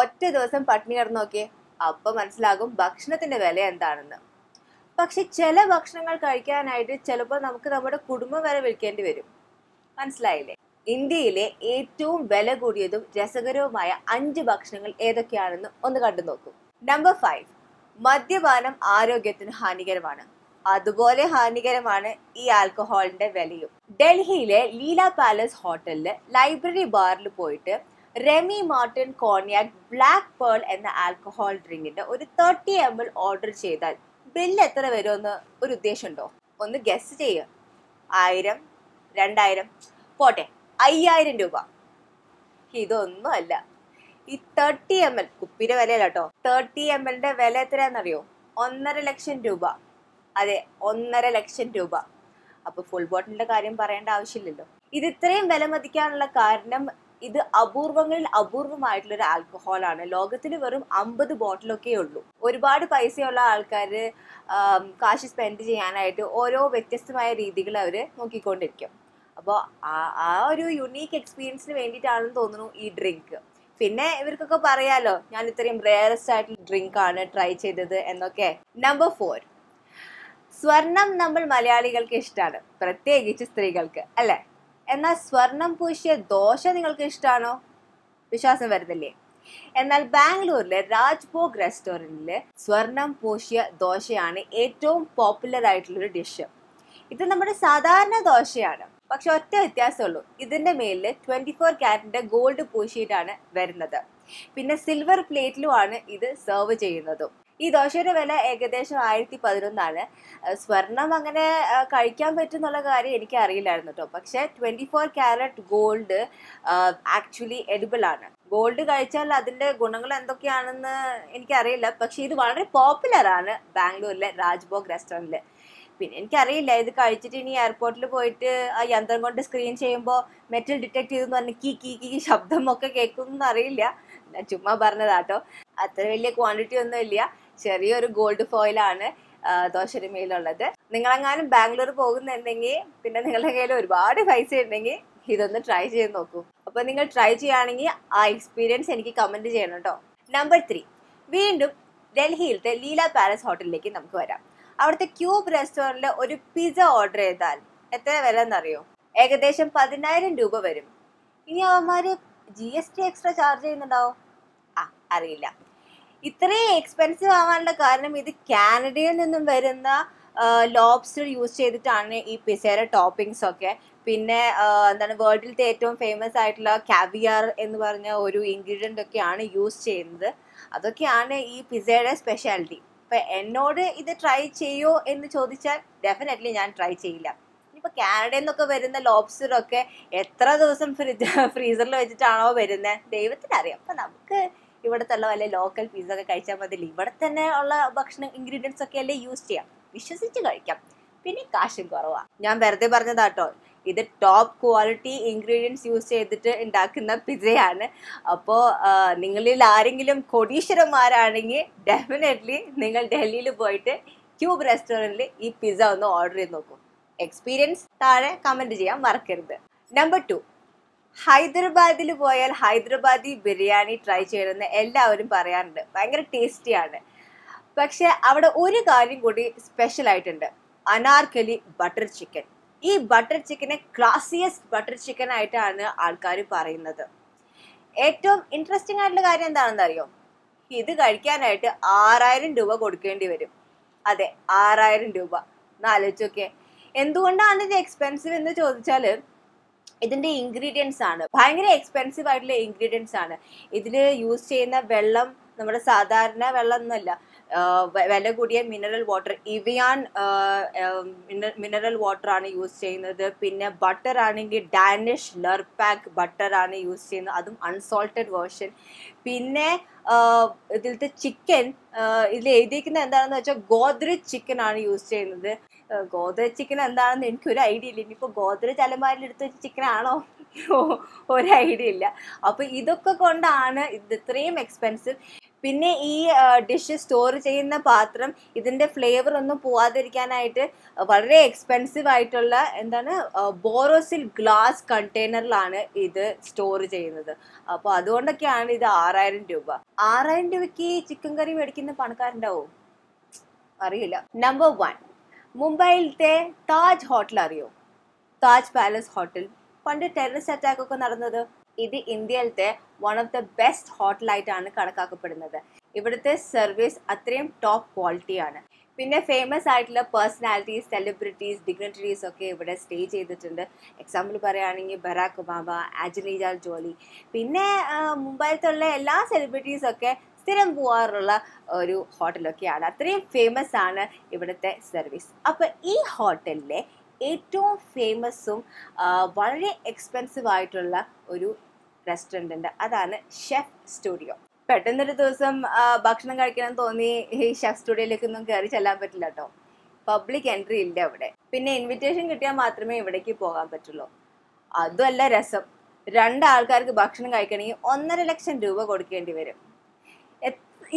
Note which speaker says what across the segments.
Speaker 1: ഒറ്റ ദിവസം പട്ടിണി കിടന്ന് നോക്കിയേ, അപ്പൊ മനസ്സിലാകും ഭക്ഷണത്തിന്റെ വില എന്താണെന്ന്. പക്ഷെ ചില ഭക്ഷണങ്ങൾ കഴിക്കാനായിട്ട് ചിലപ്പോൾ നമുക്ക് നമ്മുടെ കുടുംബം വരെ വിൽക്കേണ്ടി വരും. മനസ്സിലായില്ലേ? ഇന്ത്യയിലെ ഏറ്റവും വില കൂടിയതും രസകരവുമായ 5 ഭക്ഷണങ്ങൾ ഏതൊക്കെയാണെന്ന് ഒന്ന് കണ്ടു നോക്കൂ. നമ്പർ 5, മദ്യപാനം ആരോഗ്യത്തിന് ഹാനികരമാണ്. അതുപോലെ ഹാനികരമാണ് ഈ ആൽക്കഹോളിന്റെ വിലയും. ഡൽഹിയിലെ ലീല പാലസ് ഹോട്ടലില് ലൈബ്രറി ബാറിൽ പോയിട്ട് റെമി മാർട്ടിൻ കോൺയാക് ബ്ലാക്ക് പേൾ എന്ന ആൽക്കഹോൾ ഡ്രിങ്കിന്റെ ഒരു 30 ml ഓർഡർ ചെയ്താൽ ബില്ല് എത്ര വരുമെന്ന് ഒരു ഉദ്ദേശമുണ്ടോ? ഒന്ന് ഗസ് ചെയ്യുക. 1000, 2000, പോട്ടെ 5000 രൂപ. ഇതൊന്നും അല്ല. ഈ 30 ml കുപ്പിയുടെ വിലയല്ല കേട്ടോ. 30 ml വില എത്രയാണെന്നറിയോ? 1.5 ലക്ഷം രൂപ. അതെ, 1.5 ലക്ഷം രൂപ. അപ്പൊ ഫുൾ ബോട്ടിലിന്റെ കാര്യം പറയേണ്ട ആവശ്യമില്ലല്ലോ. ഇത് ഇത്രയും വില മതിക്കാനുള്ള കാരണം ഇത് അപൂർവങ്ങളിൽ അപൂർവമായിട്ടുള്ള ഒരു ആൽക്കഹോളാണ്. ലോകത്തിൽ വെറും 50 ബോട്ടിലൊക്കെ ഉള്ളൂ. ഒരുപാട് പൈസയുള്ള ആൾക്കാർ കാശ് സ്പെൻഡ് ചെയ്യാനായിട്ട് ഓരോ വ്യത്യസ്തമായ രീതികൾ അവർ നോക്കിക്കൊണ്ടിരിക്കും. അപ്പോൾ ആ ഒരു യുണീക്ക് എക്സ്പീരിയൻസിന് വേണ്ടിയിട്ടാണെന്ന് തോന്നുന്നു ഈ ഡ്രിങ്ക്. പിന്നെ ഇവർക്കൊക്കെ പറയാലോ ഞാൻ ഇത്രയും റെയറസ്റ്റ് ആയിട്ടുള്ള ഡ്രിങ്ക് ആണ് ട്രൈ ചെയ്തത് എന്നൊക്കെ. നമ്പർ 4, സ്വർണം നമ്മൾ മലയാളികൾക്ക് ഇഷ്ടമാണ്, പ്രത്യേകിച്ച് സ്ത്രീകൾക്ക്, അല്ലേ? എന്നാൽ സ്വർണം പൂശിയ ദോശ നിങ്ങൾക്ക് ഇഷ്ടമാണോ? വിശ്വാസം വരുന്നില്ലേ? എന്നാൽ ബാംഗ്ലൂരിലെ രാജ്ഭോഗ് റെസ്റ്റോറൻറ്റില് സ്വർണം പൂശിയ ദോശയാണ് ഏറ്റവും പോപ്പുലർ ആയിട്ടുള്ളൊരു ഡിഷ്. ഇത് നമ്മുടെ സാധാരണ ദോശയാണ്, പക്ഷെ ഒറ്റ വ്യത്യാസമുള്ളൂ, ഇതിന്റെ മേലിൽ 24 കാരറ്റിന്റെ ഗോൾഡ് പൂശിയിട്ടാണ് വരുന്നത്. പിന്നെ സിൽവർ പ്ലേറ്റിലുമാണ് ഇത് സെർവ് ചെയ്യുന്നതും. ഈ ദോശയുടെ വില ഏകദേശം 1011. സ്വർണം അങ്ങനെ കഴിക്കാൻ പറ്റുന്നുള്ള കാര്യം എനിക്ക് അറിയില്ലായിരുന്നു കേട്ടോ. പക്ഷെ 24 കാരറ്റ് ഗോൾഡ് ആക്ച്വലി എഡിബിൾ ആണ്. ഗോൾഡ് കഴിച്ചാൽ അതിന്റെ ഗുണങ്ങൾ എന്തൊക്കെയാണെന്ന് എനിക്കറിയില്ല. പക്ഷെ ഇത് വളരെ പോപ്പുലർ ആണ് ബാംഗ്ലൂരിലെ രാജ്ഭോഗ് റെസ്റ്റോറൻറ്റിൽ. പിന്നെ എനിക്കറിയില്ല ഇത് കഴിച്ചിട്ട് ഇനി എയർപോർട്ടിൽ പോയിട്ട് ആ യന്ത്രം കൊണ്ട് സ്ക്രീൻ ചെയ്യുമ്പോൾ മെറ്റൽ ഡിറ്റക്ട് ചെയ്തെന്ന് പറഞ്ഞ് കീ കീ കീ ശബ്ദമൊക്കെ കേൾക്കുമെന്ന് അറിയില്ല. ഞാൻ ചുമ്മാ പറഞ്ഞതാട്ടോ. അത്ര വലിയ ക്വാണ്ടിറ്റി ഒന്നും ഇല്ല. ചെറിയൊരു ഗോൾഡ് ഫോയിലാണ് ദോശയുടെ മേലുള്ളത്. നിങ്ങളെങ്ങാനും ബാംഗ്ലൂർ പോകുന്നുണ്ടെങ്കിൽ പിന്നെ നിങ്ങളുടെ കയ്യിൽ ഒരുപാട് പൈസ ഉണ്ടെങ്കിൽ ഇതൊന്ന് ട്രൈ ചെയ്ത് നോക്കൂ. അപ്പൊ നിങ്ങൾ ട്രൈ ചെയ്യുകയാണെങ്കിൽ ആ എക്സ്പീരിയൻസ് എനിക്ക് കമന്റ് ചെയ്യണം കേട്ടോ. നമ്പർ 3, വീണ്ടും ഡൽഹിയിലത്തെ ലീല പാലസ് ഹോട്ടലിലേക്ക് നമുക്ക് വരാം. അവിടുത്തെ ക്യൂബ് റെസ്റ്റോറൻറ്റിൽ ഒരു പിസ്സ ഓർഡർ ചെയ്താൽ എത്ര വില എന്നറിയോ? ഏകദേശം 10,000 രൂപ വരും. ഇനി അവന്മാര് GST എക്സ്ട്രാ ചാർജ് ചെയ്യുന്നുണ്ടാവോ? അറിയില്ല. ഇത്രയും എക്സ്പെൻസീവ് ആവാനുള്ള കാരണം ഇത് കാനഡയിൽ നിന്നും വരുന്ന ലോബ്സ്റ്റർ യൂസ് ചെയ്തിട്ടാണ് ഈ പിസയുടെ ടോപ്പിംഗ്സ് ഒക്കെ. പിന്നെ എന്താണ് വേൾഡിലത്തെ ഏറ്റവും ഫേമസ് ആയിട്ടുള്ള കാവിയർ എന്ന് പറഞ്ഞ ഒരു ഇൻഗ്രീഡിയൻ്റ് ഒക്കെയാണ് യൂസ് ചെയ്യുന്നത്. അതൊക്കെയാണ് ഈ പിസയുടെ സ്പെഷ്യാലിറ്റി. അപ്പം എന്നോട് ഇത് ട്രൈ ചെയ്യോ എന്ന് ചോദിച്ചാൽ ഡെഫിനറ്റ്ലി ഞാൻ ട്രൈ ചെയ്യില്ല. ഇനിയിപ്പോൾ കാനഡയിൽ നിന്നൊക്കെ വരുന്ന ലോബ്സ്റ്ററൊക്കെ എത്ര ദിവസം ഫ്രീസറിൽ വെച്ചിട്ടാണോ വരുന്നത് ദൈവത്തിനറിയാം. അപ്പം നമുക്ക് ഇവിടുത്തെ ഉള്ള വല്ല ലോക്കൽ പിസ്സ ഒക്കെ കഴിച്ചാൽ മതിയില്ല. ഇവിടെ തന്നെ ഉള്ള ഭക്ഷണ ഇൻഗ്രീഡിയൻസ് ഒക്കെ അല്ലേ യൂസ് ചെയ്യാം, വിശ്വസിച്ച് കഴിക്കാം. പിന്നെ കാശും കുറവാണ്. ഞാൻ വെറുതെ പറഞ്ഞതാട്ടോ. ഇത് ടോപ്പ് ക്വാളിറ്റി ഇൻഗ്രീഡിയൻസ് യൂസ് ചെയ്തിട്ട് ഉണ്ടാക്കുന്ന പിസ്സയാണ്. അപ്പോൾ നിങ്ങളിൽ ആരെങ്കിലും കോടീശ്വരന്മാരാണെങ്കിൽ ഡെഫിനറ്റ്ലി നിങ്ങൾ ഡൽഹിയിൽ പോയിട്ട് ക്യൂബ് റെസ്റ്റോറൻറ്റിൽ ഈ പിസ്സ ഒന്ന് ഓർഡർ ചെയ്ത് നോക്കൂ. എക്സ്പീരിയൻസ് താഴെ കമൻറ്റ് ചെയ്യാൻ മറക്കരുത്. നമ്പർ 2, ഹൈദരാബാദിൽ പോയാൽ ഹൈദരാബാദി ബിരിയാണി ട്രൈ ചെയ്യണമെന്ന് എല്ലാവരും പറയാറുണ്ട്. ഭയങ്കര ടേസ്റ്റിയാണ്. പക്ഷെ അവിടെ ഒരു കാര്യം കൂടി സ്പെഷ്യൽ ആയിട്ടുണ്ട്, അനാർക്കലി ബട്ടർ ചിക്കൻ. ഈ ബട്ടർ ചിക്കനെ ക്ലാസിയസ്റ്റ് ബട്ടർ ചിക്കൻ ആയിട്ടാണ് ആൾക്കാർ പറയുന്നത്. ഏറ്റവും ഇൻട്രസ്റ്റിംഗ് ആയിട്ടുള്ള കാര്യം എന്താണെന്ന് അറിയോ? ഇത് കഴിക്കാനായിട്ട് 6000 രൂപ കൊടുക്കേണ്ടി വരും. അതെ, 6000 രൂപ. ഒന്ന് ആലോചിച്ചോക്കെ. എന്തുകൊണ്ടാണ് ഇത് എക്സ്പെൻസീവ് എന്ന് ചോദിച്ചാൽ ഇതിന്റെ ഇൻഗ്രീഡിയൻസ് ആണ്. ഭയങ്കര എക്സ്പെൻസീവ് ആയിട്ടുള്ള ഇൻഗ്രീഡിയൻസ് ആണ്. ഇതിൽ യൂസ് ചെയ്യുന്ന വെള്ളം നമ്മുടെ സാധാരണ വെള്ളം ഒന്നുമല്ല, വില കൂടിയ മിനറൽ വാട്ടർ, ഇവിയാൻ മിനറൽ വാട്ടർ ആണ് യൂസ് ചെയ്യുന്നത്. പിന്നെ ബട്ടർ ആണെങ്കിൽ ഡാനിഷ് ലർപാക്ക് ബട്ടർ ആണ് യൂസ് ചെയ്യുന്നത്, അതും അൺസോൾട്ടഡ് വേർഷൻ. പിന്നെ ഇതിലത്തെ ചിക്കൻ ഇതിൽ എഴുതിയിരിക്കുന്നത് എന്താണെന്ന് വെച്ചാൽ ഗോദ്രേജ് ചിക്കൻ ആണ് യൂസ് ചെയ്യുന്നത്. ഗോദ്രേജ് ചിക്കൻ എന്താണെന്ന് എനിക്കൊരു ഐഡിയ ഇല്ല. ഇനിയിപ്പോൾ ഗോദ്രേജ് അലമാരിൽ എടുത്ത് വെച്ച ചിക്കൻ ആണോ ഒരു ഐഡിയ ഇല്ല. അപ്പോൾ ഇതൊക്കെ കൊണ്ടാണ് ഇത് ഇത്രയും എക്സ്പെൻസീവ്. പിന്നെ ഈ ഡിഷ് സ്റ്റോർ ചെയ്യുന്ന പാത്രം ഇതിൻ്റെ ഫ്ലേവർ ഒന്നും പോവാതിരിക്കാനായിട്ട് വളരെ എക്സ്പെൻസീവ് ആയിട്ടുള്ള ബോറോസിൽ ഗ്ലാസ് കണ്ടെയ്നറിലാണ് ഇത് സ്റ്റോർ ചെയ്യുന്നത്. അപ്പോൾ അതുകൊണ്ടൊക്കെയാണ് ഇത് 6000 രൂപ. 6000 രൂപയ്ക്ക് ചിക്കൻ കറി മേടിക്കുന്ന പണക്കാരുണ്ടാവും? അറിയില്ല. നമ്പർ 1, മുംബൈയിലത്തെ താജ് ഹോട്ടൽ അറിയോ? Taj palace hotel. പണ്ട് ടെററിസ്റ്റ് അറ്റാക്ക് ഒക്കെ നടന്നത്. ഇത് ഇന്ത്യയിലത്തെ വൺ ഓഫ് ദ ബെസ്റ്റ് ഹോട്ടലായിട്ടാണ് കണക്കാക്കപ്പെടുന്നത്. ഇവിടുത്തെ സർവീസ് അത്രയും ടോപ്പ് ക്വാളിറ്റിയാണ്. പിന്നെ ഫേമസ് ആയിട്ടുള്ള പേഴ്സണാലിറ്റീസ്, സെലിബ്രിറ്റീസ്, ഡിഗ്നിറ്ററീസ് ഒക്കെ ഇവിടെ സ്റ്റേ ചെയ്തിട്ടുണ്ട്. എക്സാമ്പിൾ പറയുകയാണെങ്കിൽ ബറാക് ഒബാമ, ആഞ്ചലീന ജോളി, പിന്നെ മുംബൈയിലത്തുള്ള എല്ലാ സെലിബ്രിറ്റീസൊക്കെ സ്ഥിരം പോകാറുള്ള ഒരു ഹോട്ടലൊക്കെയാണ്. അത്രയും ഫേമസ് ആണ് ഇവിടുത്തെ സർവീസ്. അപ്പോൾ ഈ ഹോട്ടലിലെ ഏറ്റവും ഫേമസും വളരെ എക്സ്പെൻസീവ് ആയിട്ടുള്ള ഒരു റെസ്റ്റോറൻ്റ് ഉണ്ട്. അതാണ് ഷെഫ് സ്റ്റുഡിയോ. പെട്ടെന്നൊരു ദിവസം ഭക്ഷണം കഴിക്കണം തോന്നി ഈ ഷെഫ് സ്റ്റുഡിയോയിലേക്കൊന്നും കയറി ചെല്ലാൻ പറ്റില്ല കേട്ടോ. പബ്ലിക് എൻട്രി ഇല്ല അവിടെ. പിന്നെ ഇൻവിറ്റേഷൻ കിട്ടിയാൽ മാത്രമേ ഇവിടേക്ക് പോകാൻ പറ്റുള്ളൂ. അതുമല്ല രസം, 2 ആൾക്കാർക്ക് ഭക്ഷണം കഴിക്കണമെങ്കിൽ 1.5 ലക്ഷം രൂപ കൊടുക്കേണ്ടി വരും.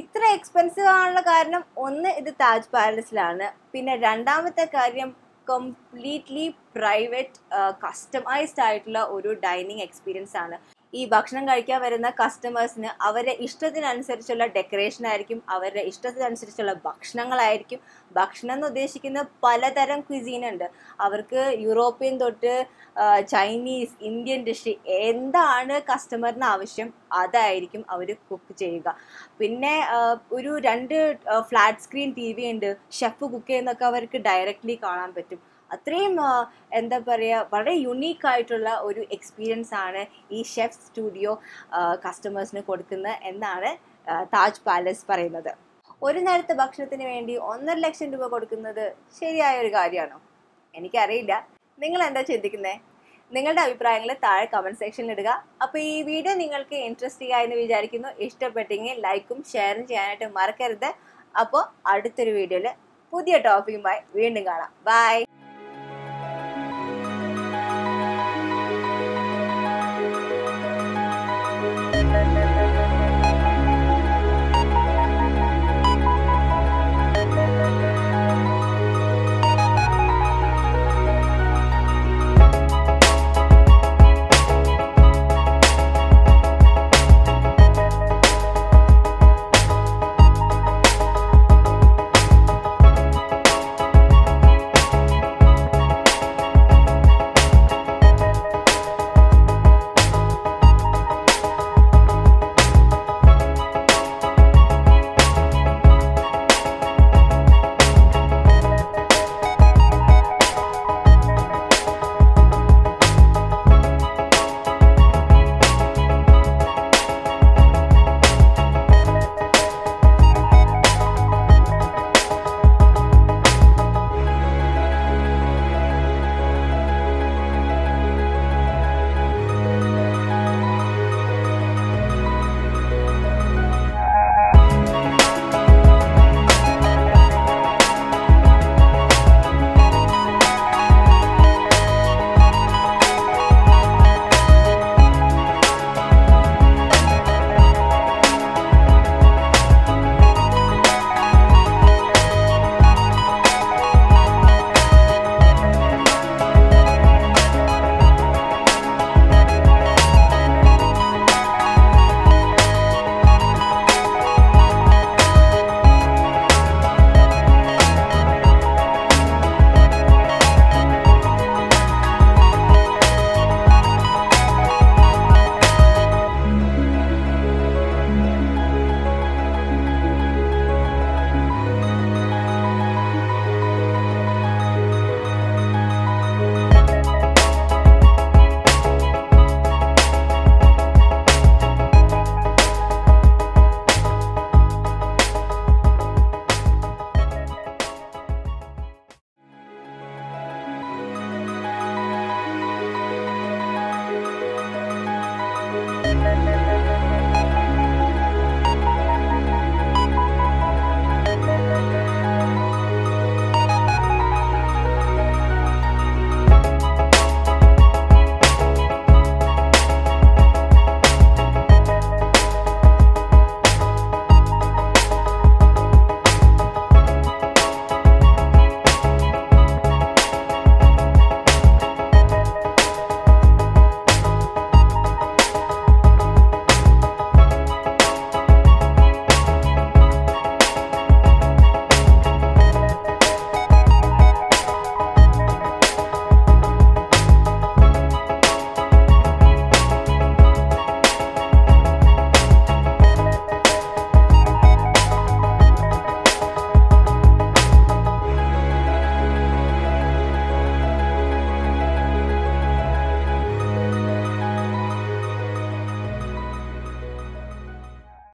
Speaker 1: ഇത്ര എക്സ്പെൻസീവ് ആണുള്ള കാരണം, ഒന്ന് ഇത് താജ് പാലസിലാണ്, പിന്നെ രണ്ടാമത്തെ കാര്യം കംപ്ലീറ്റ്ലി പ്രൈവറ്റ് കസ്റ്റമൈസ്ഡ് ആയിട്ടുള്ള ഒരു ഡൈനിങ് എക്സ്പീരിയൻസ് ആണ്. ഈ ഭക്ഷണം കഴിക്കാൻ വരുന്ന കസ്റ്റമേഴ്സിന് അവരുടെ ഇഷ്ടത്തിനനുസരിച്ചുള്ള ഡെക്കറേഷൻ ആയിരിക്കും, അവരുടെ ഇഷ്ടത്തിനനുസരിച്ചുള്ള ഭക്ഷണങ്ങളായിരിക്കും. ഭക്ഷണം എന്ന് ഉദ്ദേശിക്കുന്ന പലതരം ക്വിസീൻ ഉണ്ട്. അവർക്ക് യൂറോപ്യൻ തൊട്ട് ചൈനീസ്, ഇന്ത്യൻ ഡിഷ് എന്താണ് കസ്റ്റമറിന് ആവശ്യം അതായിരിക്കും അവർ കുക്ക് ചെയ്യുക. പിന്നെ ഒരു 2 ഫ്ലാറ്റ് സ്ക്രീൻ TV ഉണ്ട്. ഷെഫ് കുക്ക് ചെയ്യുന്നതൊക്കെ അവർക്ക് ഡയറക്റ്റ്ലി കാണാൻ പറ്റും. അത്രയും വളരെ യുണീക്കായിട്ടുള്ള ഒരു എക്സ്പീരിയൻസ് ആണ് ഈ ഷെഫ് സ്റ്റുഡിയോ കസ്റ്റമേഴ്സിന് കൊടുക്കുന്നത് എന്നാണ് താജ് പാലസ് പറയുന്നത്. ഒരു നേരത്തെ ഭക്ഷണത്തിന് വേണ്ടി 1.5 ലക്ഷം രൂപ കൊടുക്കുന്നത് ശരിയായ ഒരു കാര്യമാണോ? എനിക്കറിയില്ല. നിങ്ങൾ എന്താ ചിന്തിക്കുന്നത്? നിങ്ങളുടെ അഭിപ്രായങ്ങൾ താഴെ കമൻറ്റ് സെക്ഷനിൽ ഇടുക. അപ്പോൾ ഈ വീഡിയോ നിങ്ങൾക്ക് ഇൻട്രസ്റ്റിംഗ് ആയെന്ന് വിചാരിക്കുന്നു. ഇഷ്ടപ്പെട്ടെങ്കിൽ ലൈക്കും ഷെയറും ചെയ്യാനായിട്ട് മറക്കരുത്. അപ്പോൾ അടുത്തൊരു വീഡിയോയിൽ പുതിയ ടോപ്പിക്കുമായി വീണ്ടും കാണാം. ബൈ.